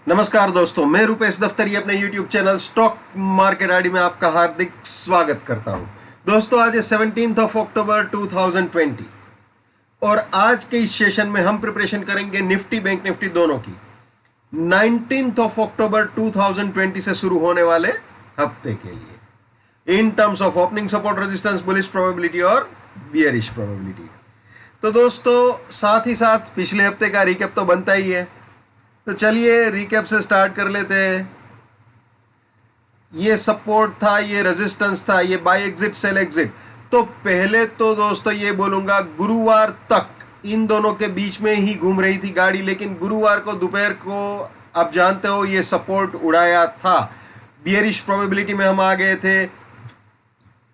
नमस्कार दोस्तों, मैं रुपेश दफ्तरी अपने YouTube channel stock market ID में आपका हार्दिक स्वागत करता हूं। दोस्तों, आज है 17 अक्टूबर 2020 और आज के इस सेशन में हम प्रिपरेशन करेंगे निफ्टी बैंक निफ्टी दोनों की 19 अक्टूबर 2020 से शुरू होने वाले हफ्ते के लिए in terms of opening support, resistance, bullish probability और बियरिश प्रोबेबिलिटी। तो दोस्तों, साथ ही साथ पिछले हफ्ते का रिकैप तो बनता ही है, तो चलिए रिकैप से स्टार्ट कर लेते हैं। ये सपोर्ट था, ये रेजिस्टेंस था, ये बाय एग्जिट सेल एग्जिट। तो पहले तो दोस्तों ये बोलूंगा, गुरुवार तक इन दोनों के बीच में ही घूम रही थी गाड़ी, लेकिन गुरुवार को दोपहर को आप जानते हो ये सपोर्ट उड़ाया था। बियरिश प्रोबेबिलिटी में हम आ गए थे,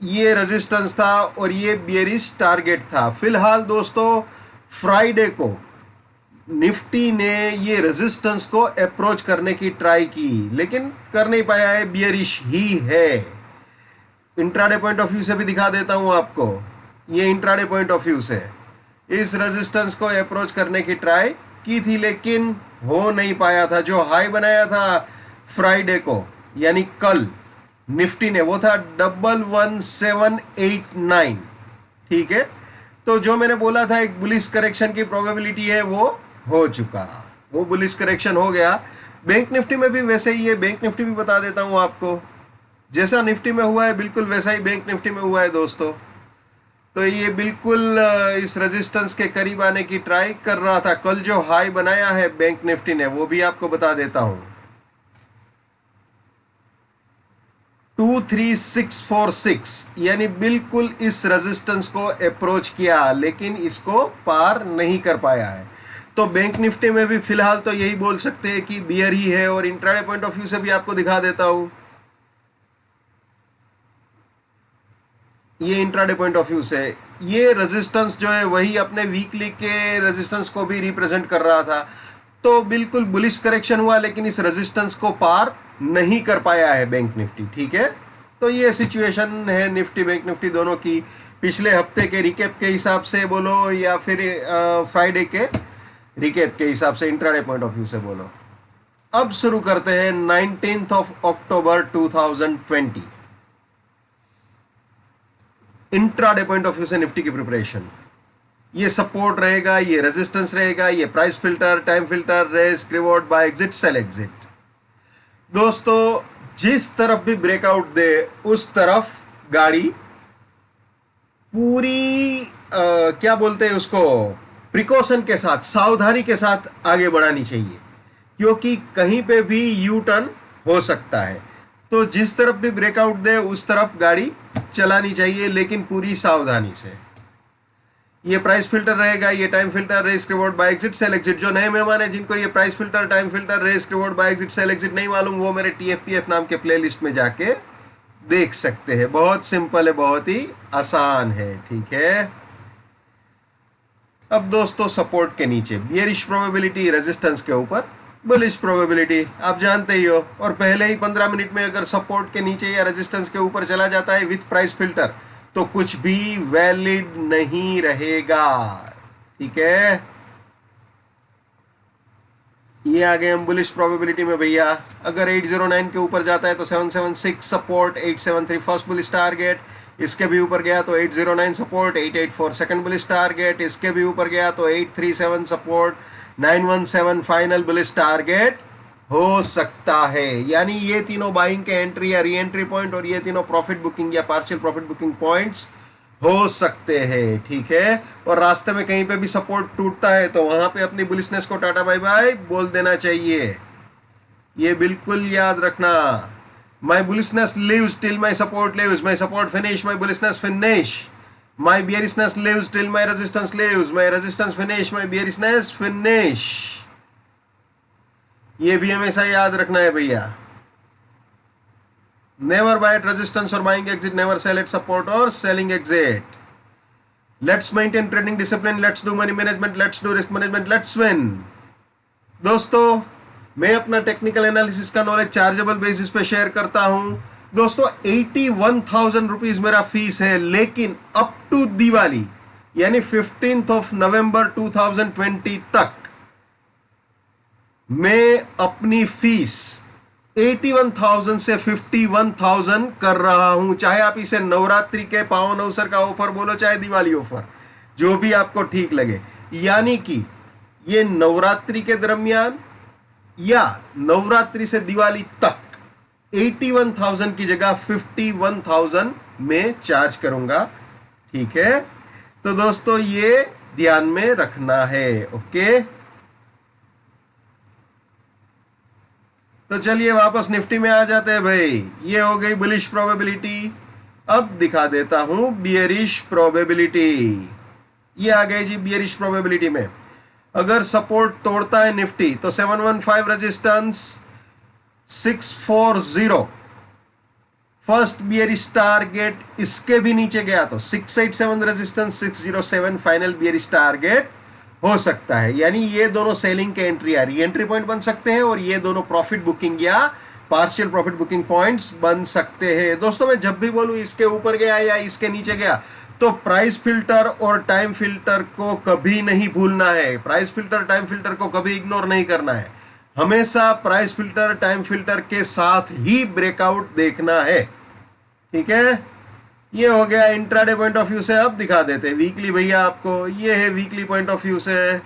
ये रेजिस्टेंस था और ये बियरिश टारगेट था। फिलहाल दोस्तों फ्राइडे को निफ्टी ने ये रेजिस्टेंस को अप्रोच करने की ट्राई की, लेकिन कर नहीं पाया है, बियरिश ही है। इंट्राडे पॉइंट ऑफ व्यू से भी दिखा देता हूं आपको, ये इंट्राडे पॉइंट ऑफ व्यू से इस रेजिस्टेंस को अप्रोच करने की ट्राई की थी, लेकिन हो नहीं पाया था। जो हाई बनाया था फ्राइडे को यानी कल निफ्टी ने, वो था 11789। ठीक है, तो जो मैंने बोला था एक बुलिश करेक्शन की प्रोबेबिलिटी है, वो हो चुका, वो बुलिश करेक्शन हो गया। बैंक निफ्टी में भी वैसे ही है, बैंक निफ्टी भी बता देता हूं आपको, जैसा निफ्टी में हुआ है बिल्कुल वैसा ही बैंक निफ्टी में हुआ है दोस्तों। तो ये बिल्कुल इस रेजिस्टेंस के करीब आने की ट्राई कर रहा था। कल जो हाई बनाया है बैंक निफ्टी ने, वो भी आपको बता देता हूं, 23646, यानी बिल्कुल इस रेजिस्टेंस को अप्रोच किया, लेकिन इसको पार नहीं कर पाया है। तो बैंक निफ्टी में भी फिलहाल तो यही बोल सकते हैं कि बियर ही है, और इंट्राडे पॉइंट ऑफ व्यू से भी आपको दिखा देता हूं, ये इंट्राडे पॉइंट ऑफ व्यू से ये रेजिस्टेंस जो है वही अपने वीकली के रेजिस्टेंस को भी रिप्रेजेंट कर रहा था। तो बिल्कुल बुलिश करेक्शन हुआ, लेकिन इस रेजिस्टेंस को पार नहीं कर पाया है बैंक निफ्टी। ठीक है, तो ये सिचुएशन है निफ्टी बैंक निफ्टी दोनों की, पिछले हफ्ते के रिकैप के हिसाब से बोलो या फिर फ्राइडे के रिकैप के हिसाब से, इंट्राडे पॉइंट ऑफ व्यू से बोलो। अब शुरू करते हैं 19 October 2020 intraday point of view से निफ्टी की प्रिपरेशन। ये सपोर्ट रहेगा, ये रेजिस्टेंस रहेगा, ये price filter, time filter, risk reward, buy exit, sell exit. दोस्तों जिस तरफ भी ब्रेकआउट दे उस तरफ गाड़ी पूरी क्या बोलते हैं उसको, प्रिकॉशन के साथ, सावधानी के साथ आगे बढ़ानी चाहिए, क्योंकि कहीं पे भी यू टर्न हो सकता है। तो जिस तरफ भी ब्रेकआउट दे उस तरफ गाड़ी चलानी चाहिए, लेकिन पूरी सावधानी से। ये प्राइस फिल्टर रहेगा, ये time filter, risk reward, buy exit, sell exit. जो नए मेहमान है जिनको ये price filter, time filter, risk reward, buy exit, sell exit नहीं मालूम, वो मेरे TFPF नाम के प्लेलिस्ट में जाके देख सकते हैं। बहुत सिंपल है, बहुत ही आसान है। ठीक है, अब दोस्तों सपोर्ट के नीचे बियरिश प्रोबेबिलिटी, रेजिस्टेंस के ऊपर बुलिश प्रोबेबिलिटी, आप जानते ही हो। और पहले ही 15 मिनट में अगर सपोर्ट के नीचे या रेजिस्टेंस के ऊपर चला जाता है विथ प्राइस फिल्टर, तो कुछ भी वैलिड नहीं रहेगा। ठीक है, ये आ गए हम बुलिश प्रोबेबिलिटी में भैया। अगर 809 के ऊपर जाता है तो 776 सपोर्ट, 873 फर्स्ट बुलिश टारगेट, इसके भी ऊपर गया तो 809 सपोर्ट, 884 सेकंड बुलिश टारगेट, इसके भी ऊपर गया तो 837 सपोर्ट, 917 फाइनल बुलिश टारगेट हो सकता है। यानी ये तीनों बाइंग के एंट्री या री एंट्री पॉइंट, और ये तीनों प्रॉफिट बुकिंग या पार्शियल प्रॉफिट बुकिंग पॉइंट्स हो सकते हैं। ठीक है, और रास्ते में कहीं पे भी सपोर्ट टूटता है तो वहां पे अपनी बुलिशनेस को टाटा बाय बाय बोल देना चाहिए, ये बिल्कुल याद रखना। My bullishness lives till my support lives, my support finish, my bullishness finish, my bearishness lives till my resistance lives, my resistance finish, my bearishness finish. ये भी हमेशा याद रखना है भैया। नेवर बाय एट रेजिस्टेंस और buying exit, never sell at support और selling exit. Let's maintain trading discipline, let's do money management, let's do risk management, let's win. दोस्तों मैं अपना टेक्निकल एनालिसिस का नॉलेज चार्जेबल बेसिस पे share करता हूं। दोस्तों 81,000 रुपीज मेरा फीस है, लेकिन अप टू दिवाली यानी 15 नवंबर 2020 तक मैं अपनी फीस 81,000 से 51,000 कर रहा हूं। चाहे आप इसे नवरात्रि के पावन अवसर का ऑफर बोलो, चाहे दिवाली ऑफर, जो भी आपको ठीक लगे। यानी कि ये नवरात्रि के दरमियान या नवरात्रि से दिवाली तक 81,000 की जगह 51,000 में चार्ज करूंगा। ठीक है, तो दोस्तों ये ध्यान में रखना है। ओके, तो चलिए वापस निफ्टी में आ जाते हैं भाई। ये हो गई बुलिश प्रोबेबिलिटी। अब दिखा देता हूं बियरिश प्रोबेबिलिटी। ये आ गए जी बियरिश प्रोबेबिलिटी में। अगर सपोर्ट तोड़ता है निफ्टी तो 715 रेजिस्टेंस, 640 फर्स्ट बियरिश टारगेट, इसके भी नीचे गया तो 687 रेजिस्टेंस, 607 फाइनल बियरिश टारगेट हो सकता है। यानी ये दोनों सेलिंग के एंट्री या री एंट्री पॉइंट बन सकते हैं और ये दोनों प्रॉफिट बुकिंग या पार्शियल प्रॉफिट बुकिंग पॉइंट्स बन सकते हैं। दोस्तों मैं जब भी बोलूं इसके ऊपर गया या इसके नीचे गया, तो प्राइस फिल्टर और टाइम फिल्टर को कभी नहीं भूलना है। प्राइस फिल्टर टाइम फिल्टर को कभी इग्नोर नहीं करना है। हमेशा प्राइस फिल्टर टाइम फिल्टर के साथ ही ब्रेकआउट देखना है। ठीक है, ये हो गया इंट्राडे पॉइंट ऑफ व्यू से। अब दिखा देते हैं वीकली भैया आपको। ये है वीकली पॉइंट ऑफ व्यू से,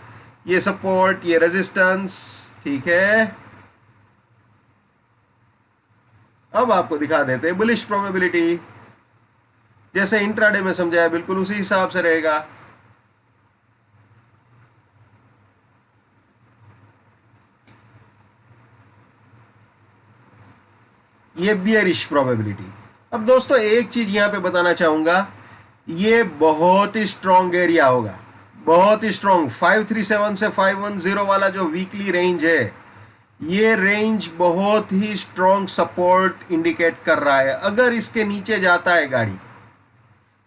ये सपोर्ट, ये रेजिस्टेंस। ठीक है, अब आपको दिखा देते हैं बुलिश प्रोबेबिलिटी। जैसे इंट्राडे में समझाया बिल्कुल उसी हिसाब से रहेगा। ये बियरिश प्रोबेबिलिटी। अब दोस्तों एक चीज यहां पे बताना चाहूंगा, ये बहुत ही स्ट्रॉन्ग एरिया होगा, बहुत ही स्ट्रॉन्ग। 537 से 510 वाला जो वीकली रेंज है, ये रेंज बहुत ही स्ट्रॉन्ग सपोर्ट इंडिकेट कर रहा है। अगर इसके नीचे जाता है गाड़ी,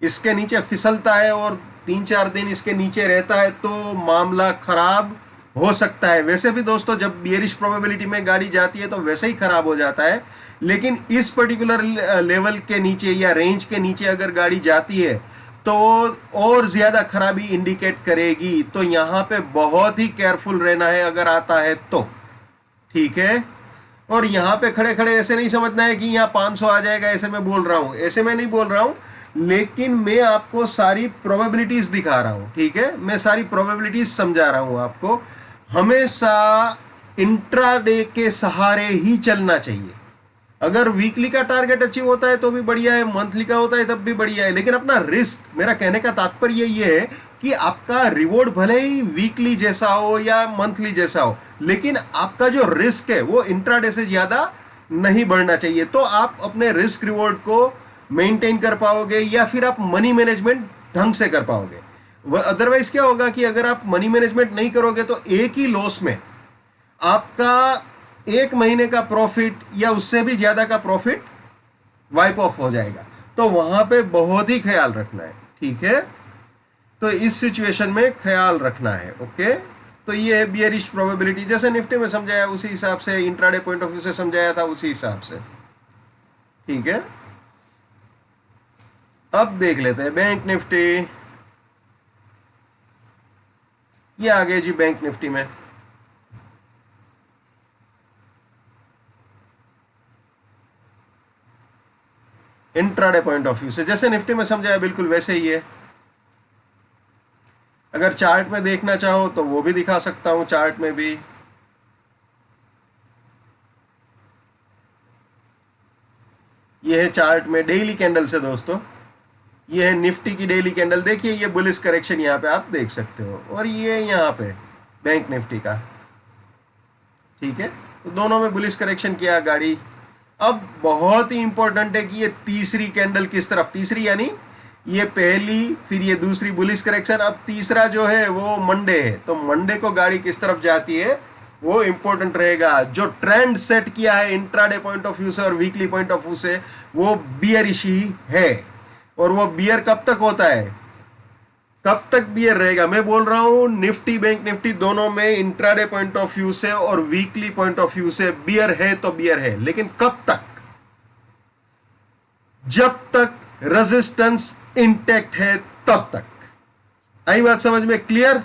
इसके नीचे फिसलता है और 3-4 दिन इसके नीचे रहता है, तो मामला खराब हो सकता है। वैसे भी दोस्तों जब बियरिश प्रोबेबिलिटी में गाड़ी जाती है तो वैसे ही खराब हो जाता है, लेकिन इस पर्टिकुलर लेवल के नीचे या रेंज के नीचे अगर गाड़ी जाती है तो और ज्यादा खराबी इंडिकेट करेगी। तो यहां पे बहुत ही केयरफुल रहना है अगर आता है तो। ठीक है, और यहां पे खड़े खड़े ऐसे नहीं समझना है कि यहां 500 आ जाएगा, ऐसे मैं बोल रहा हूं, ऐसे मैं नहीं बोल रहा हूं, लेकिन मैं आपको सारी प्रोबेबिलिटीज दिखा रहा हूं। ठीक है, मैं सारी प्रोबेबिलिटीज समझा रहा हूं आपको। हमेशा इंट्राडे के सहारे ही चलना चाहिए। अगर वीकली का टारगेट अचीव होता है तो भी बढ़िया है, मंथली का होता है तब भी बढ़िया है, लेकिन अपना रिस्क, मेरा कहने का तात्पर्य ये है कि आपका रिवॉर्ड भले ही वीकली जैसा हो या मंथली जैसा हो, लेकिन आपका जो रिस्क है वो इंट्राडे से ज्यादा नहीं बढ़ना चाहिए। तो आप अपने रिस्क रिवॉर्ड को मेंटेन कर पाओगे या फिर आप मनी मैनेजमेंट ढंग से कर पाओगे। अदरवाइज क्या होगा कि अगर आप मनी मैनेजमेंट नहीं करोगे तो एक ही लॉस में आपका 1 महीने का प्रॉफिट या उससे भी ज्यादा का प्रॉफिट वाइप ऑफ हो जाएगा। तो वहां पे बहुत ही ख्याल रखना है। ठीक है, तो इस सिचुएशन में ख्याल रखना है। ओके, तो ये है बियरिश प्रोबेबिलिटी। जैसे निफ्टी में समझाया उसी हिसाब से, इंट्राडे पॉइंट ऑफ व्यू से समझाया था उसी हिसाब से। ठीक है, अब देख लेते हैं बैंक निफ्टी। ये आ गए जी बैंक निफ्टी में। इंट्राडे पॉइंट ऑफ व्यू से जैसे निफ्टी में समझाया बिल्कुल वैसे ही है। अगर चार्ट में देखना चाहो तो वो भी दिखा सकता हूं, चार्ट में भी। ये है चार्ट में डेली कैंडल से दोस्तों। ये है निफ्टी की डेली कैंडल। देखिए ये बुलिश करेक्शन यहां पे आप देख सकते हो, और ये यहां पे बैंक निफ्टी का। ठीक है, तो दोनों में बुलिश करेक्शन किया गाड़ी। अब बहुत ही इंपॉर्टेंट है कि ये तीसरी कैंडल किस तरफ, तीसरी यानी ये पहली, फिर ये दूसरी बुलिश करेक्शन, अब तीसरा जो है वो मंडे है, तो मंडे को गाड़ी किस तरफ जाती है वो इंपॉर्टेंट रहेगा। जो ट्रेंड सेट किया है इंट्राडे पॉइंट ऑफ व्यू से और वीकली पॉइंट ऑफ व्यू से, वो बियरिश ही है। और वो बियर कब तक होता है, कब तक बियर रहेगा? मैं बोल रहा हूं निफ्टी बैंक निफ्टी दोनों में इंट्राडे पॉइंट ऑफ व्यू से और वीकली पॉइंट ऑफ व्यू से बियर है तो बियर है, लेकिन कब तक? जब तक रेजिस्टेंस इंटैक्ट है तब तक। आई बात समझ में? क्लियर?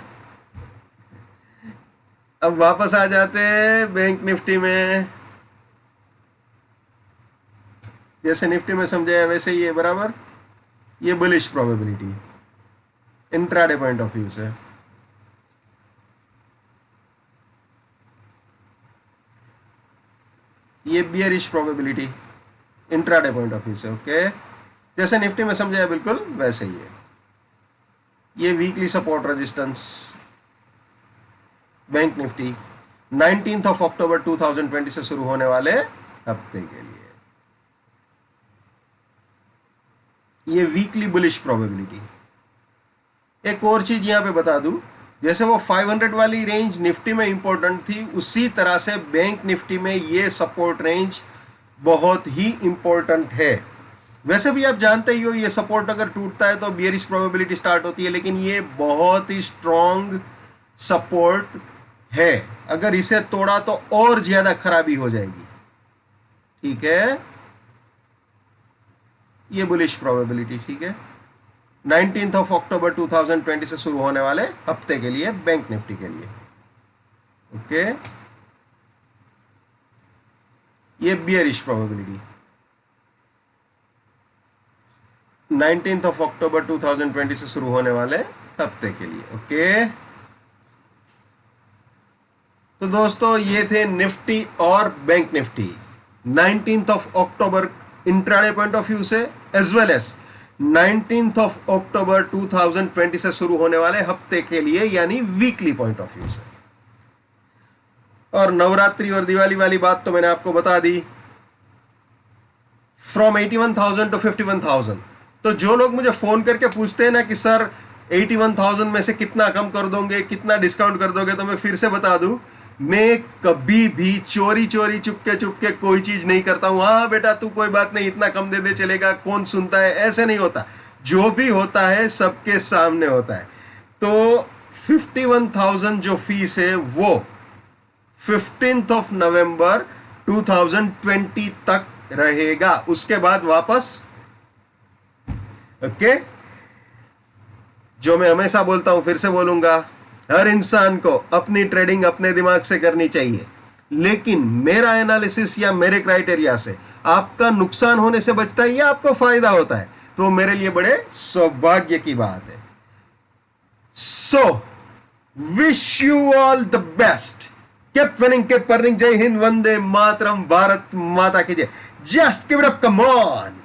अब वापस आ जाते हैं बैंक निफ्टी में। जैसे निफ्टी में समझाया वैसे ही है बराबर। ये bullish probability intraday point of view से। ये bearish probability intraday point of view से। ओके, जैसे निफ्टी में समझाया बिल्कुल वैसे ही है। ये weekly support resistance bank Nifty 19 October 2020 से शुरू होने वाले हफ्ते के लिए। ये वीकली बुलिश प्रोबेबिलिटी। एक और चीज यहां पे बता दूं, जैसे वो 500 वाली रेंज निफ्टी में इंपॉर्टेंट थी, उसी तरह से बैंक निफ्टी में ये सपोर्ट रेंज बहुत ही इंपॉर्टेंट है। वैसे भी आप जानते ही हो, ये सपोर्ट अगर टूटता है तो बियरिश प्रोबेबिलिटी स्टार्ट होती है, लेकिन ये बहुत ही स्ट्रॉन्ग सपोर्ट है। अगर इसे तोड़ा तो और ज्यादा खराबी हो जाएगी। ठीक है, ये बुलिश प्रोबेबिलिटी। ठीक है, 19 अक्टूबर 2020 से शुरू होने वाले हफ्ते के लिए बैंक निफ्टी के लिए। ओके, ये बियरिश प्रोबेबिलिटी 19 अक्टूबर 2020 से शुरू होने वाले हफ्ते के लिए। ओके, तो दोस्तों ये थे निफ्टी और bank Nifty 19 October intraday point of view से, एज वेल एज 19 अक्टूबर 2020 से शुरू होने वाले हफ्ते के लिए, यानी वीकली पॉइंट ऑफ व्यू से। और नवरात्रि और दिवाली वाली बात तो मैंने आपको बता दी। From 81,000 to 51,000। तो जो लोग मुझे फोन करके पूछते हैं ना कि सर 81,000 में से कितना कम कर दोगे, कितना डिस्काउंट कर दोगे, तो मैं फिर से बता दूं, मैं कभी भी चोरी चोरी चुपके चुपके कोई चीज नहीं करता हूं। हाँ बेटा तू कोई बात नहीं, इतना कम दे दे चलेगा, कौन सुनता है, ऐसे नहीं होता। जो भी होता है सबके सामने होता है। तो 51,000 जो फीस है वो 15 नवंबर 2020 तक रहेगा, उसके बाद वापस। ओके, जो मैं हमेशा बोलता हूं फिर से बोलूंगा, हर इंसान को अपनी ट्रेडिंग अपने दिमाग से करनी चाहिए, लेकिन मेरा एनालिसिस या मेरे क्राइटेरिया से आपका नुकसान होने से बचता है या आपको फायदा होता है, तो मेरे लिए बड़े सौभाग्य की बात है। So wish you all the best. Keep winning, keep earning. जय हिंद, वंदे मातरम, भारत माता की जय। Just give it up, come on.